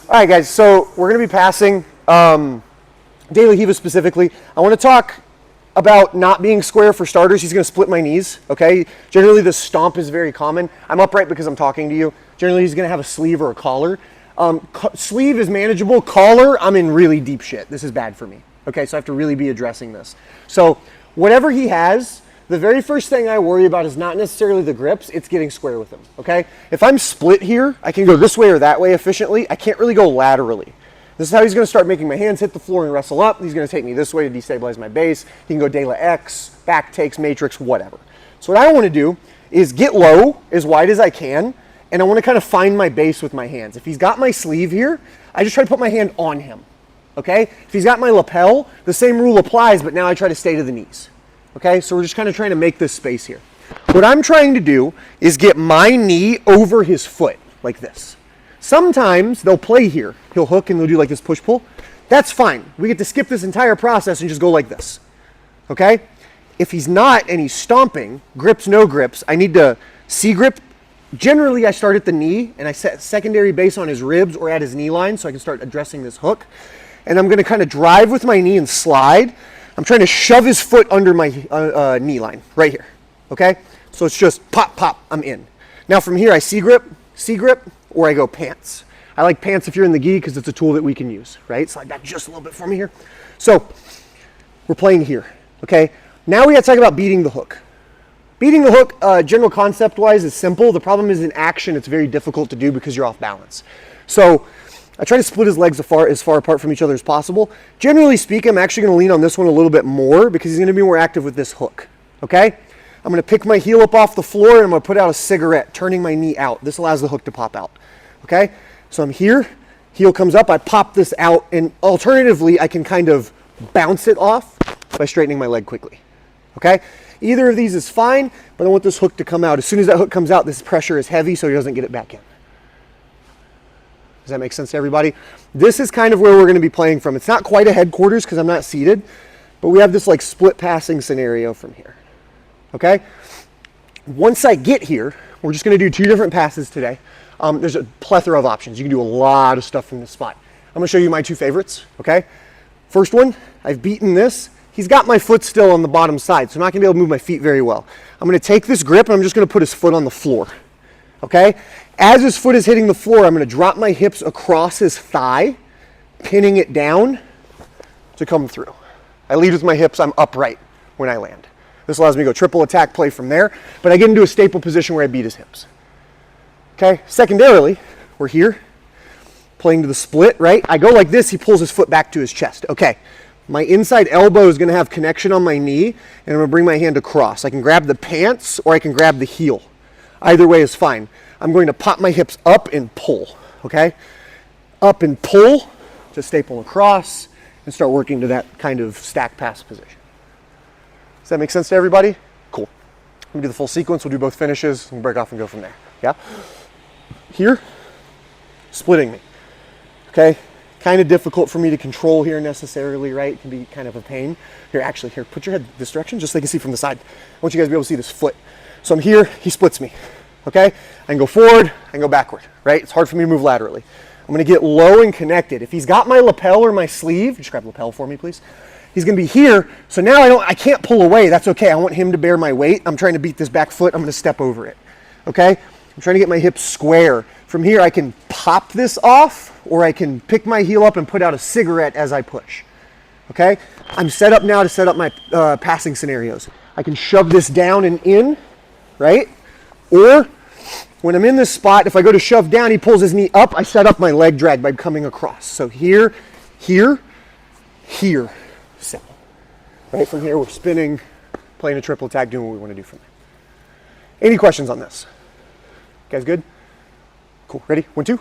All right, guys, so we're going to be passing daily Riva specifically. I want to talk about not being square for starters. He's going to split my knees, okay? Generally, the stomp is very common. I'm upright because I'm talking to you. Generally, he's going to have a sleeve or a collar. Sleeve is manageable. Collar, I'm in really deep shit. This is bad for me, okay? So I have to really be addressing this. So whatever he has, the very first thing I worry about is not necessarily the grips, it's getting square with him, okay? If I'm split here, I can go this way or that way efficiently. I can't really go laterally. This is how he's going to start making my hands hit the floor and wrestle up. He's going to take me this way to destabilize my base. He can go de la X, back takes, matrix, whatever. So what I want to do is get low, as wide as I can, and I want to kind of find my base with my hands. If he's got my sleeve here, I just try to put my hand on him, okay? If he's got my lapel, the same rule applies, but now I try to stay to the knees. Okay, so we're just kind of trying to make this space here. What I'm trying to do is get my knee over his foot, like this. Sometimes they'll play here. He'll hook and they'll do like this push-pull. That's fine. We get to skip this entire process and just go like this. Okay? If he's not and he's stomping, grips, no grips, I need to C-grip. Generally, I start at the knee and I set secondary base on his ribs or at his knee line so I can start addressing this hook. And I'm going to kind of drive with my knee and slide. I'm trying to shove his foot under my knee line, right here, okay? So it's just pop, pop, I'm in. Now from here I C-grip, or I go pants. I like pants if you're in the gi because it's a tool that we can use, right? Slide back just a little bit for me here. So we're playing here, okay? Now we got to talk about beating the hook. Beating the hook, general concept-wise, is simple. The problem is in action, it's very difficult to do because you're off balance. So I try to split his legs as far apart from each other as possible. Generally speaking, I'm actually going to lean on this one a little bit more because he's going to be more active with this hook, okay? I'm going to pick my heel up off the floor and I'm going to put out a cigarette, turning my knee out. This allows the hook to pop out, okay? So I'm here, heel comes up, I pop this out, and alternatively, I can kind of bounce it off by straightening my leg quickly, okay? Either of these is fine, but I want this hook to come out. As soon as that hook comes out, this pressure is heavy so he doesn't get it back in. Does that make sense to everybody? This is kind of where we're going to be playing from. It's not quite a headquarters because I'm not seated, but we have this like split passing scenario from here. Okay? Once I get here, we're just going to do 2 different passes today. There's a plethora of options. You can do a lot of stuff from this spot. I'm going to show you my 2 favorites. Okay? First one, I've beaten this. He's got my foot still on the bottom side, so I'm not going to be able to move my feet very well. I'm going to take this grip and I'm just going to put his foot on the floor. Okay? As his foot is hitting the floor, I'm going to drop my hips across his thigh, pinning it down to come through. I lead with my hips. I'm upright when I land. This allows me to go triple attack play from there, but I get into a staple position where I beat his hips. Okay? Secondarily, we're here, playing to the split, right? I go like this. He pulls his foot back to his chest. Okay. My inside elbow is going to have connection on my knee, and I'm going to bring my hand across. I can grab the pants or I can grab the heel. Either way is fine. I'm going to pop my hips up and pull, okay? Up and pull to staple across and start working to that kind of stack pass position. Does that make sense to everybody? Cool. Let me do the full sequence. We'll do both finishes and break off and go from there, yeah? Here, splitting me, okay? Kind of difficult for me to control here necessarily, right? It can be kind of a pain. Here, actually, here, put your head this direction just so they can see from the side. I want you guys to be able to see this foot. So I'm here, he splits me, okay? I can go forward, I can go backward, right? It's hard for me to move laterally. I'm gonna get low and connected. If he's got my lapel or my sleeve, just grab lapel for me, please. He's gonna be here, so now I can't pull away, that's okay. I want him to bear my weight. I'm trying to beat this back foot, I'm gonna step over it, okay? I'm trying to get my hips square. From here, I can pop this off, or I can pick my heel up and put out a cigarette as I push, okay? I'm set up now to set up my passing scenarios. I can shove this down and in, right? Or when I'm in this spot, if I go to shove down, he pulls his knee up, I set up my leg drag by coming across. So here, here, here, simple. Right, from here we're spinning, playing a triple attack, doing what we want to do from there. Any questions on this? Guys good? Cool, ready? 1, 2.